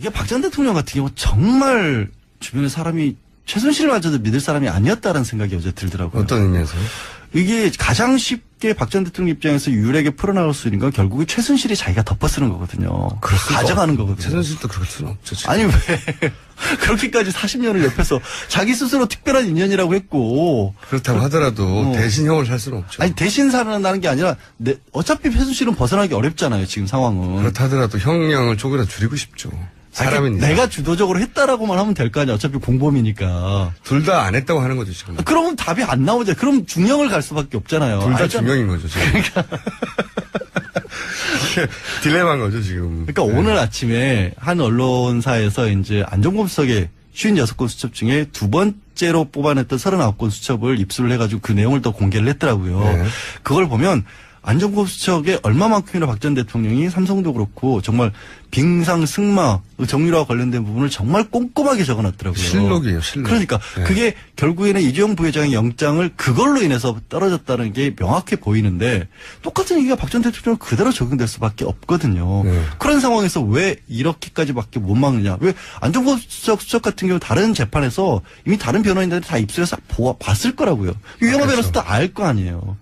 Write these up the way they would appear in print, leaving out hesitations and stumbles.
이게 박 전 대통령 같은 경우 정말 주변에 사람이 최순실마저도 믿을 사람이 아니었다는 생각이 어제 들더라고요. 어떤 의미에서요? 이게 가장 쉽게 박 전 대통령 입장에서 유일하게 풀어나갈 수 있는 건 결국에 최순실이 자기가 덮어쓰는 거거든요. 가져가는 거거든요. 최순실도 그럴 수는 없죠. 지금. 아니 왜 그렇게까지 40년을 옆에서 자기 스스로 특별한 인연이라고 했고 그렇다고 하더라도 대신 형을 살 수는 없죠. 아니 대신 살아나는 게 아니라 어차피 최순실은 벗어나기 어렵잖아요 지금 상황은. 그렇다 하더라도 형량을 조금이라도 줄이고 싶죠. 사람이니까. 내가 주도적으로 했다라고만 하면 될 거 아니야. 어차피 공범이니까. 둘 다 안 했다고 하는 거죠 지금. 그러면 답이 안 나오죠. 그럼 중형을 갈 수밖에 없잖아요. 둘 다 중형인 거죠 지금. 그러니까. 딜레마인 거죠 지금. 그러니까 오늘 아침에 한 언론사에서 이제 안종범 수석의 56건 수첩 중에 두 번째로 뽑아냈던 39건 수첩을 입수를 해가지고 그 내용을 또 공개를 했더라고요. 네. 그걸 보면 안종범 수석에 얼마만큼이나 박 전 대통령이 삼성도 그렇고 정말 빙상 승마 정유라와 관련된 부분을 정말 꼼꼼하게 적어놨더라고요. 실록이에요, 실록. 그러니까 네. 그게 결국에는 이재용 부회장의 영장을 그걸로 인해서 떨어졌다는 게 명확해 보이는데 똑같은 얘기가 박 전 대통령 그대로 적용될 수밖에 없거든요. 네. 그런 상황에서 왜 이렇게까지밖에 못 막느냐? 왜 안종범 수석 같은 경우 다른 재판에서 이미 다른 변호인들이 다 입술에서 봤을 거라고요. 유영하 변호사도 알 거 아니에요.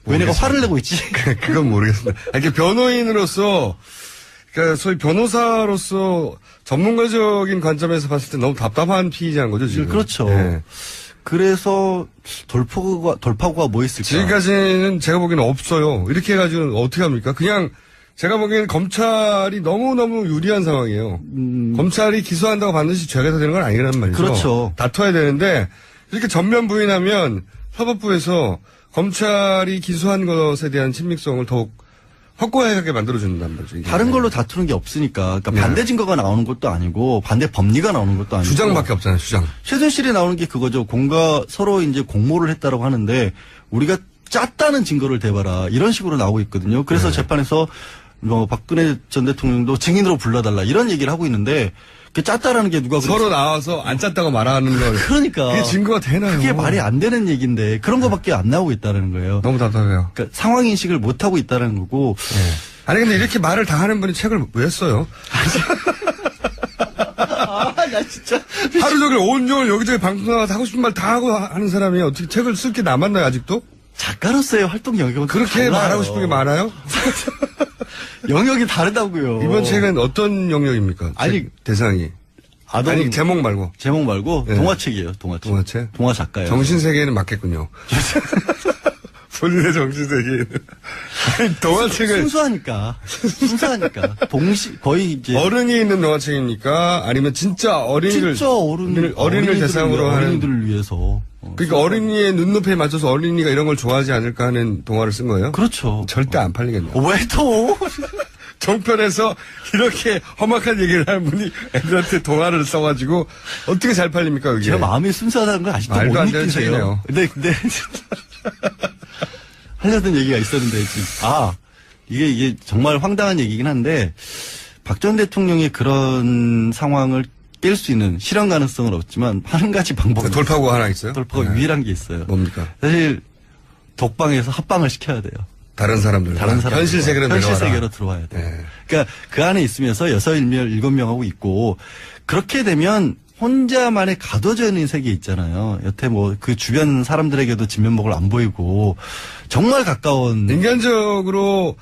왜 내가 화를 내고 있지? 그건 모르겠습니다. 이렇게 변호인으로서, 그러니까 소위 변호사로서 전문가적인 관점에서 봤을 때 너무 답답한 피의자인 거죠, 지금. 그렇죠. 네. 그래서 돌파구가 뭐 있을까? 지금까지는 제가 보기에는 없어요. 이렇게 해가지고 어떻게 합니까? 그냥 제가 보기에는 검찰이 너무너무 유리한 상황이에요. 검찰이 기소한다고 반드시 죄가 되는 건 아니란 말이죠. 그렇죠. 다퉈야 되는데 이렇게 전면 부인하면 사법부에서 검찰이 기소한 것에 대한 친밀성을 더욱 확고하게 만들어준단 말이죠. 이게. 다른 걸로 다투는 게 없으니까. 그러니까 네. 반대 증거가 나오는 것도 아니고 반대 법리가 나오는 것도 아니고. 주장밖에 없잖아요, 주장. 최순실이 나오는 게 그거죠. 서로 이제 공모를 했다라고 하는데 우리가 짰다는 증거를 대봐라. 이런 식으로 나오고 있거든요. 그래서 네. 재판에서 박근혜 전 대통령도 증인으로 불러달라. 이런 얘기를 하고 있는데 그 짰다라는 게 누가 서로 나와서 안 짰다고 말하는 걸. 그러니까. 그게 증거가 되나요? 그게 말이 안 되는 얘기인데 그런 거밖에 안 나오고 있다는 거예요. 너무 답답해요. 그러니까 상황 인식을 못 하고 있다는 거고. 네. 아니 근데 이렇게 말을 다 하는 분이 책을 왜 써요? 나 진짜. 하루 종일 온종일 여기저기 방송 나가서 하고 싶은 말 다 하고 하는 사람이 어떻게 책을 쓸 게 남았나요 아직도? 작가로서의 활동 영역은 그렇게 달라요. 말하고 싶은 게 많아요? 영역이 다르다고요. 이번 책은 어떤 영역입니까? 아니, 책 대상이. 아니 제목 말고. 제목 말고 네. 동화책이에요. 동화책. 동화책? 동화 작가예요. 정신세계에는 맞겠군요. 본인의 정신세계에는. 아니, 동화책을. 순수하니까. 거의 이제. 어른이 있는 동화책입니까? 아니면 진짜 어린이를. 진짜 어린이를 대상으로 하는. 어린이들을 위해서. 그러니까 어린이의 눈높이에 맞춰서 어린이가 이런 걸 좋아하지 않을까 하는 동화를 쓴 거예요? 그렇죠. 절대 안 팔리겠네요. 왜 또? 종편에서 이렇게 험악한 얘기를 하는 분이 애들한테 동화를 써가지고 어떻게 잘 팔립니까, 그게? 제가 마음이 순수하다는 걸 아직도 말도 못 안 되는 느끼세요. 책이네요. 근데 하려던 얘기가 있었는데 지금 이게 정말 황당한 얘기긴 한데 박 전 대통령의 그런 상황을 깰 수 있는 실현 가능성은 없지만 한 가지 방법이 돌파구가 하나 있어요? 돌파가 유일한 게 있어요. 뭡니까? 사실 독방에서 합방을 시켜야 돼요. 다른 사람들. 현실 세계로 내려와라. 현실 세계로 들어와야 돼요. 네. 그러니까 그 안에 있으면서 7명하고 있고 그렇게 되면 혼자만의 가둬져 있는 세계 있잖아요. 여태 뭐 그 주변 사람들에게도 진면목을 안 보이고 정말 가까운 인간적으로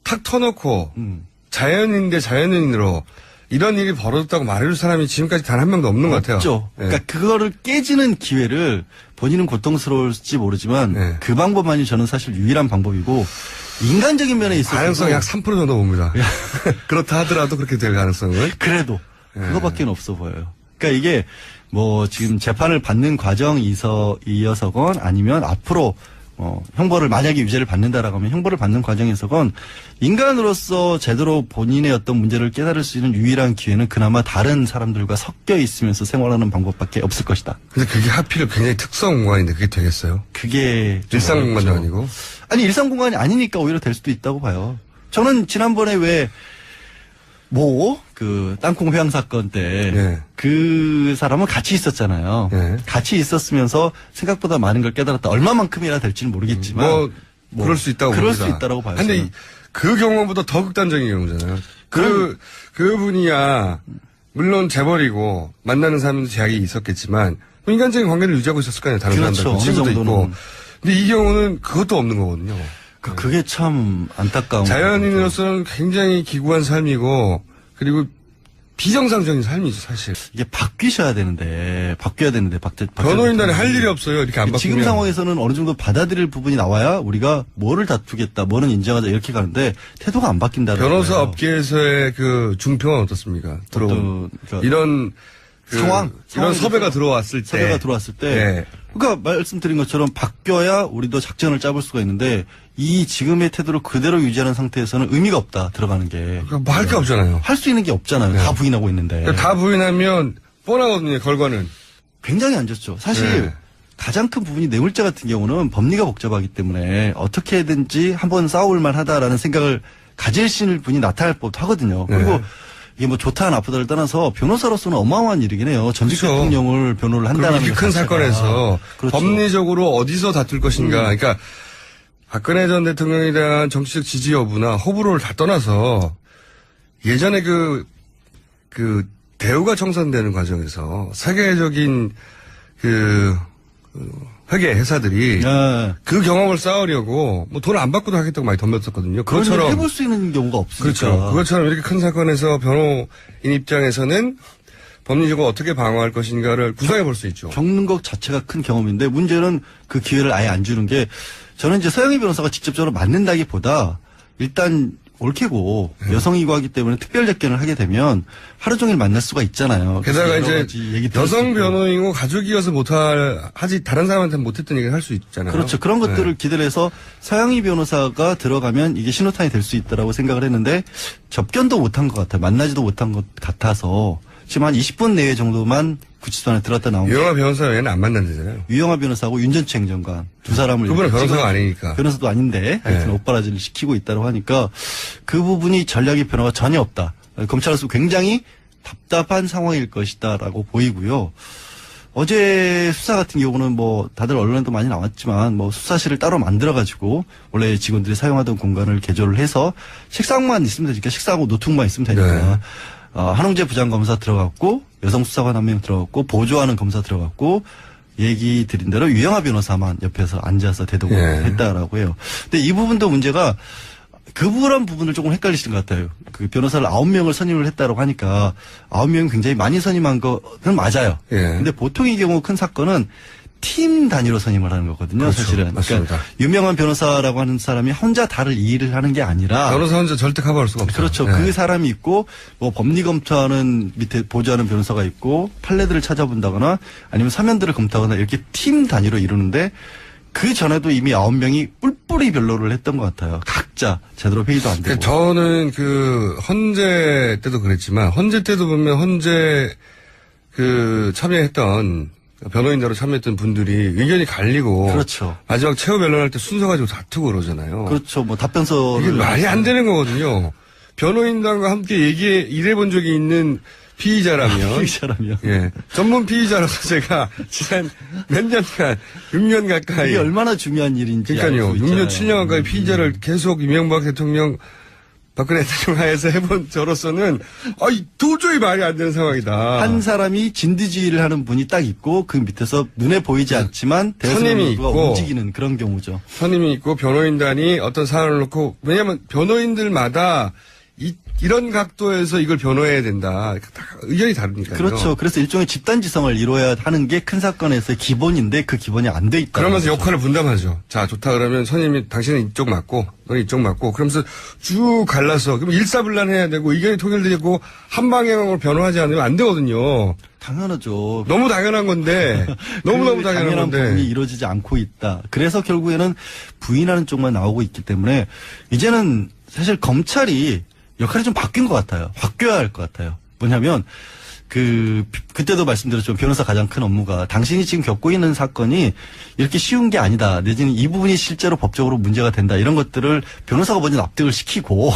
탁 터놓고 자연인 대 자연인으로 이런 일이 벌어졌다고 말해줄 사람이 지금까지 단 한 명도 없는 것 같아요. 없죠. 네. 그러니까 그거를 깨지는 기회를 본인은 고통스러울지 모르지만 네. 그 방법만이 저는 사실 유일한 방법이고 인간적인 면에 있어서 가능성이 약 3% 정도 봅니다. 그렇다 하더라도 그렇게 될 가능성은. 그래도 그거밖에 없어 보여요. 그러니까 이게 뭐 지금 재판을 받는 과정이어서건 아니면 앞으로 형벌을 만약에 유죄를 받는다라고 하면 형벌을 받는 과정에서건 인간으로서 제대로 본인의 어떤 문제를 깨달을 수 있는 유일한 기회는 그나마 다른 사람들과 섞여 있으면서 생활하는 방법밖에 없을 것이다. 근데 그게 하필 굉장히 특성 공간인데 그게 되겠어요? 그게 좀 일상 공간도 어렵죠. 아니고. 아니 일상 공간이 아니니까 오히려 될 수도 있다고 봐요. 저는 지난번에 그 땅콩 회항 사건 때 네. 그 사람은 같이 있었잖아요. 네. 같이 있었으면서 생각보다 많은 걸 깨달았다. 얼마만큼이나 될지는 모르겠지만 그럴 수 있다고 그럴 봅니다. 수 있다라고 봐요. 근데 저는. 그 경우보다 더 극단적인 경우잖아요. 그분이야, 물론 재벌이고, 만나는 사람도 제약이 있었겠지만, 인간적인 관계를 유지하고 있었을 거 아니에요. 다른 그렇죠. 사람들. 어느 친구도 정도는. 있고. 근데 이 경우는 그것도 없는 거거든요. 그게 참 안타까운. 자연인으로서는 굉장히 기구한 삶이고, 그리고 비정상적인 삶이죠, 사실. 이게 바뀌어야 되는데, 변호인단에 할 일이 없어요. 이렇게 안 바뀌면. 지금 상황에서는 어느 정도 받아들일 부분이 나와야 우리가 뭐를 다투겠다, 뭐는 인정하자 이렇게 가는데 태도가 안 바뀐다는 변호사 거예요. 업계에서의 그 중평은 어떻습니까? 들어온. 그러니까 이런 상황? 이런 상황이 섭외가 들어왔을 때. 섭외가 들어왔을 때. 네. 그러니까 말씀드린 것처럼 바뀌어야 우리도 작전을 짜볼 수가 있는데 이 지금의 태도를 그대로 유지하는 상태에서는 의미가 없다, 들어가는 게. 그러니까 뭐 할 게 없잖아요. 할 수 있는 게 없잖아요. 네. 다 부인하고 있는데. 그러니까 다 부인하면 뻔하거든요, 결과는. 굉장히 안 좋죠. 사실 네. 가장 큰 부분이 뇌물죄 같은 경우는 법리가 복잡하기 때문에 어떻게든지 한번 싸울 만하다라는 생각을 가지시는 분이 나타날 법도 하거든요. 네. 그리고 이게 뭐 좋다 나쁘다를 떠나서 변호사로서는 어마어마한 일이긴 해요. 전직 그렇죠. 대통령을 변호를 한다는 이렇게 것 큰 자체가. 사건에서 그렇죠. 법리적으로 어디서 다툴 것인가. 그러니까 박근혜 전 대통령에 대한 정치적 지지 여부나 호불호를 다 떠나서 예전에 그 대우가 청산되는 과정에서 세계적인 회계 회사들이 네. 그 경험을 쌓으려고 뭐 돈을 안 받고도 하겠다고 많이 덤볐었거든요. 그런 일을 그것처럼 해볼 수 있는 경우가 없으니까. 그렇죠. 그것처럼 이렇게 큰 사건에서 변호인 입장에서는 법리적으로 어떻게 방어할 것인가를 구상해 볼 수 있죠. 겪는 것 자체가 큰 경험인데 문제는 그 기회를 아예 안 주는 게 저는 이제 서영희 변호사가 직접적으로 맞는다기보다 일단 옳게고 여성이고 하기 때문에 특별 접견을 하게 되면 하루 종일 만날 수가 있잖아요. 게다가 여러 이제 가지 얘기 들을 수 여성 있고. 변호인이고 가족이어서 하지 다른 사람한테 못했던 얘기를 할 수 있잖아요. 그렇죠. 그런 네. 것들을 기대를 해서 서영희 변호사가 들어가면 이게 신호탄이 될 수 있다라고 생각을 했는데 접견도 못한 것 같아요. 만나지도 못한 것 같아서 지금 한 20분 내외 정도만 구치소 안에 들어갔다 나온 게 유영아 변호사 외에는 안 만난대잖아요. 유영하 변호사하고 윤전추 행정관 두 사람을 그분은 이렇게 변호사가 찍어서 아니니까. 변호사도 아닌데 하여튼 네. 오빠라지를 시키고 있다고 하니까 그 부분이 전략의 변화가 전혀 없다. 검찰로서 굉장히 답답한 상황일 것이다라고 보이고요. 어제 수사 같은 경우는 뭐 다들 언론에도 많이 나왔지만 뭐 수사실을 따로 만들어가지고 원래 직원들이 사용하던 공간을 개조를 해서 책상만 있으면 되니까 책상하고 노트북만 있으면 되니까 네. 한홍재 부장검사 들어갔고 여성 수사관 한 명 들어갔고 보조하는 검사 들어갔고 얘기 드린 대로 유영하 변호사만 옆에서 앉아서 대동을 예. 했다라고 해요. 근데 이 부분도 문제가 그런 부분을 조금 헷갈리시는 것 같아요. 그 변호사를 9명을 선임을 했다라고 하니까 9명 굉장히 많이 선임한 거는 맞아요. 예. 근데 보통의 경우 큰 사건은 팀 단위로 선임을 하는 거거든요. 그렇죠. 사실은. 맞습니다. 그러니까 유명한 변호사라고 하는 사람이 혼자 다를 일을 하는 게 아니라 변호사 혼자 절대 커버할 수가 없죠. 그렇죠. 예. 그 사람이 있고 뭐 법리 검토하는 밑에 보조하는 변호사가 있고 판례들을 찾아본다거나 아니면 사면들을 검토하거나 이렇게 팀 단위로 이루는데 그 전에도 이미 9명이 뿔뿔이 변로를 했던 것 같아요. 각자 제대로 회의도 안 되고. 그러니까 저는 헌재 때도 그랬지만 헌재 때도 보면 헌재 참여했던 변호인으로 참여했던 분들이 의견이 갈리고 그렇죠. 마지막 최후 변론할 때 순서 가지고 다투고 그러잖아요. 그렇죠. 뭐 답변서를 이게 말이 안 되는 거거든요. 변호인단과 함께 일해본 적이 있는 피의자라면 이 사람이요. 예. 전문 피의자로서 제가 지난 몇 년간 6년 가까이 이게 얼마나 중요한 일인지. 그러니까요. 알수 6년 있잖아요. 7년 가까이 피의자를 계속 이명박 대통령 박근혜 대통령 하에서 해본 저로서는 도저히 말이 안 되는 상황이다. 한 사람이 진두지휘를 하는 분이 딱 있고 그 밑에서 눈에 보이지 않지만 선임이 대선수가 있고 움직이는 그런 경우죠. 선임이 있고 변호인단이 어떤 사안을 놓고 왜냐하면 변호인들마다 이런 각도에서 이걸 변호해야 된다. 다 의견이 다르니까요. 그렇죠. 그래서 일종의 집단지성을 이루어야 하는 게 큰 사건에서의 기본인데 그 기본이 안 돼 있다. 그러면서 역할을 분담하죠. 자, 좋다 그러면 선임이 당신은 이쪽 맞고 너는 이쪽 맞고 그러면서 쭉 갈라서 그럼 일사불란해야 되고 의견이 통일되고 한 방향으로 변호하지 않으면 안 되거든요. 당연하죠. 너무 당연한 건데 너무너무 그 당연한 건데 부분이 이루어지지 않고 있다. 그래서 결국에는 부인하는 쪽만 나오고 있기 때문에 이제는 사실 검찰이 역할이 좀 바뀐 것 같아요. 바뀌어야 할 것 같아요. 뭐냐면 그때도 말씀드렸지만 변호사 가장 큰 업무가 당신이 지금 겪고 있는 사건이 이렇게 쉬운 게 아니다. 내지는 이 부분이 실제로 법적으로 문제가 된다. 이런 것들을 변호사가 먼저 납득을 시키고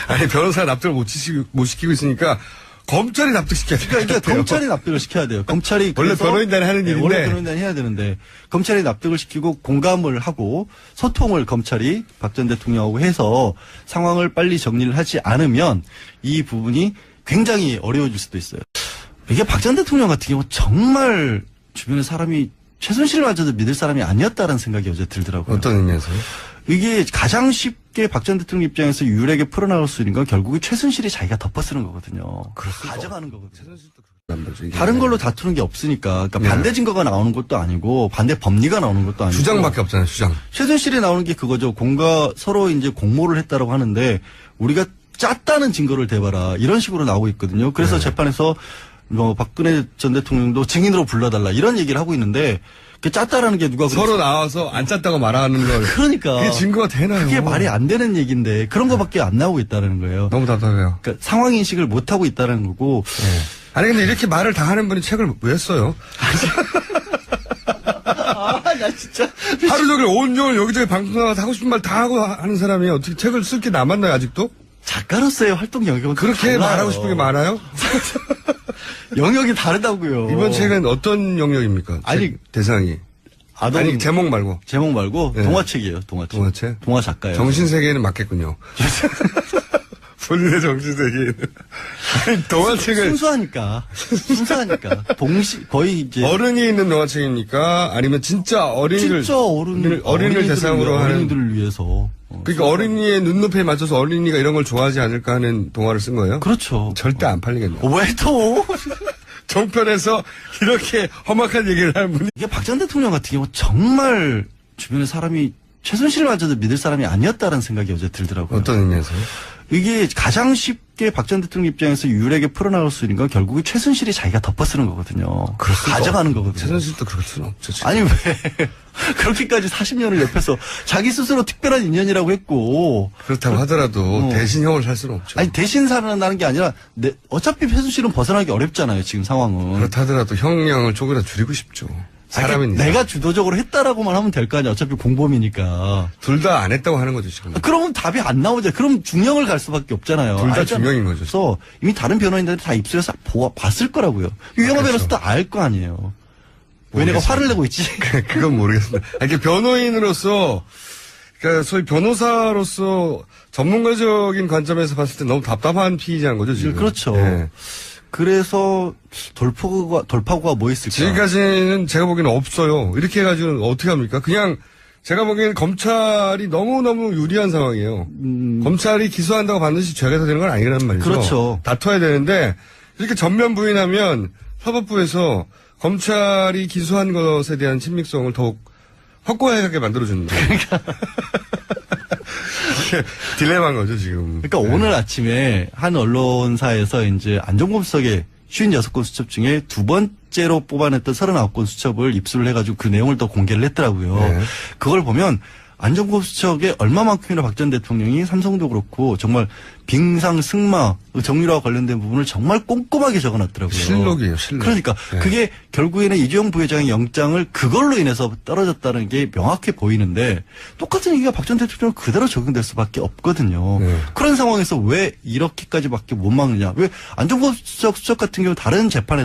아니 변호사 납득을 못 시키고 있으니까 검찰이 납득시켜야 돼요. 그러니까 검찰이 납득을 시켜야 돼요. 검찰이 원래 그래서- 변호인단이 하는 네, 일인데. 원래 변호인단이 해야 되는데 검찰이 납득을 시키고 공감을 하고 소통을 검찰이 박 전 대통령하고 해서 상황을 빨리 정리를 하지 않으면 이 부분이 굉장히 어려워질 수도 있어요. 이게 박 전 대통령 같은 경우 정말 주변에 사람이 최순실마저도 믿을 사람이 아니었다는 생각이 어제 들더라고요. 어떤 의미에서요? 이게 가장 쉽게 박 전 대통령 입장에서 유일하게 풀어나갈 수 있는 건 결국에 최순실이 자기가 덮어쓰는 거거든요. 가져가는 거거든요. 다른 걸로 다투는 게 없으니까. 그러니까 네. 반대 증거가 나오는 것도 아니고 반대 법리가 나오는 것도 아니고. 주장밖에 없잖아요, 주장. 최순실이 나오는 게 그거죠. 서로 이제 공모를 했다라고 하는데 우리가 짰다는 증거를 대봐라. 이런 식으로 나오고 있거든요. 그래서 네. 재판에서 박근혜 전 대통령도 증인으로 불러달라 이런 얘기를 하고 있는데 그 짰다라는 게 누가 서로 나와서 안 짰다고 말하는 걸. 그러니까 그게 증거가 되나요? 그게 말이 안 되는 얘기인데 그런 거밖에 안 나오고 있다는 거예요. 너무 답답해요. 그러니까 상황 인식을 못 하고 있다는 거고. 네. 아니 근데 이렇게 말을 다 하는 분이 책을 왜 써요? 나 진짜. 하루 종일 온종일 여기저기 방송 나가서 하고 싶은 말 다 하고 하는 사람이 어떻게 책을 쓸 게 남았나요 아직도? 작가로서의 활동 영역은 그렇게 달라요. 말하고 싶은 게 많아요? 영역이 다르다고요. 이번 책은 어떤 영역입니까? 아니, 책 대상이. 아동 아니 제목 말고. 제목 말고 네. 동화책이에요. 동화책. 동화책? 동화 작가예요. 정신세계에는 맞겠군요. 본인의 정신세계에는. 아니 동화책을 순수하니까. 거의 이제 어른이 있는 동화책입니까? 아니면 진짜 어린이를 진짜 어린이를 대상으로 하는 어린이들을 위해서. 그러니까 어린이의 눈높이에 맞춰서 어린이가 이런 걸 좋아하지 않을까 하는 동화를 쓴 거예요? 그렇죠. 절대 안 팔리겠네요. 왜 또? 종편에서 이렇게 험악한 얘기를 하는 분이 이게 박 전 대통령 같은 경우 정말 주변에 사람이 최순실마저도 믿을 사람이 아니었다는 생각이 어제 들더라고요. 어떤 의미에서요? 이게 가장 쉽게 박 전 대통령 입장에서 유일하게 풀어나갈 수 있는 건 결국에 최순실이 자기가 덮어쓰는 거거든요. 가져가는 거거든요. 최순실도 그럴 수는 없죠. 지금. 아니 왜 그렇게까지 40년을 옆에서 자기 스스로 특별한 인연이라고 했고 그렇다고 하더라도 어. 대신 형을 살 수는 없죠. 아니 대신 살아나는 게 아니라 어차피 최순실은 벗어나기 어렵잖아요 지금 상황은. 그렇다 하더라도 형량을 조금이라도 줄이고 싶죠. 사람이니까. 내가 주도적으로 했다라고만 하면 될 거 아니야. 어차피 공범이니까. 둘 다 안 했다고 하는 거죠 지금. 그러면 답이 안 나오죠. 그럼 중형을 갈 수밖에 없잖아요. 둘 다 알잖아요. 중형인 거죠. 그래서 이미 다른 변호인들이 다 입술에서 봤을 거라고요. 유영하 그렇죠. 변호사도 알 거 아니에요. 왜 내가 모르겠어요. 화를 내고 있지? 그건 모르겠습니다. 아니, 이게 변호인으로서, 그러니까 소위 변호사로서 전문가적인 관점에서 봤을 때 너무 답답한 피의자인 거죠, 지금. 그렇죠. 예. 그래서 돌파구가 뭐 있을까? 지금까지는 제가 보기에는 없어요. 이렇게 해가지고 어떻게 합니까? 그냥 제가 보기에는 검찰이 너무너무 유리한 상황이에요. 검찰이 기소한다고 반드시 죄가 되는 건 아니란 말이죠. 그렇죠. 다퉈야 되는데 이렇게 전면 부인하면 사법부에서 검찰이 기소한 것에 대한 친밀성을 더욱 확고하게 만들어주는 거예요. 이게 딜레마인 거죠, 지금. 그러니까 오늘 아침에 한 언론사에서 이제 안종범 수석의 56건 수첩 중에 두 번째로 뽑아냈던 39건 수첩을 입수를 해가지고 그 내용을 더 공개를 했더라고요. 네. 그걸 보면 안종범 수첩에 얼마만큼이나 박 전 대통령이 삼성도 그렇고 정말 빙상, 승마, 정유라와 관련된 부분을 정말 꼼꼼하게 적어놨더라고요. 실록이에요, 실록. 그러니까 네. 그게 결국에는 이주영 부회장의 영장을 그걸로 인해서 떨어졌다는 게 명확해 보이는데 똑같은 얘기가 박 전 대통령 그대로 적용될 수밖에 없거든요. 네. 그런 상황에서 왜 이렇게까지밖에 못 막느냐? 왜 안종범 수석 같은 경우 다른 재판에서